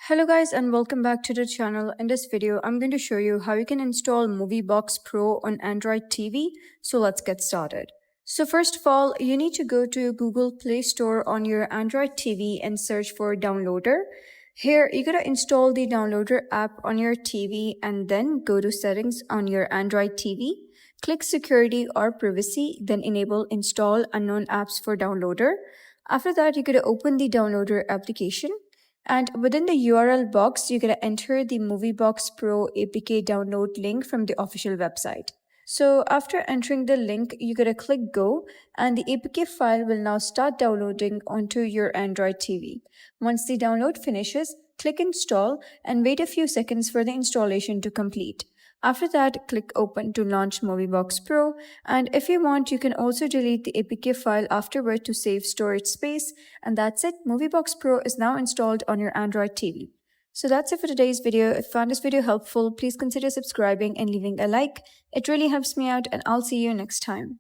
Hello guys and welcome back to the channel. In this video, I'm going to show you how you can install MovieBox Pro on Android TV. So let's get started. So first of all, you need to go to Google Play Store on your Android TV and search for Downloader. Here, you gotta install the Downloader app on your TV and then go to Settings on your Android TV. Click Security or Privacy, then enable Install Unknown Apps for Downloader. After that, you gotta open the Downloader application. And within the URL box, you're going to enter the MovieBox Pro APK download link from the official website. So after entering the link, you're going to click go and the APK file will now start downloading onto your Android TV. Once the download finishes, click install and wait a few seconds for the installation to complete. After that, click Open to launch MovieBox Pro, and if you want, you can also delete the APK file afterward to save storage space, and that's it. MovieBox Pro is now installed on your Android TV. So that's it for today's video. If you found this video helpful, please consider subscribing and leaving a like. It really helps me out, and I'll see you next time.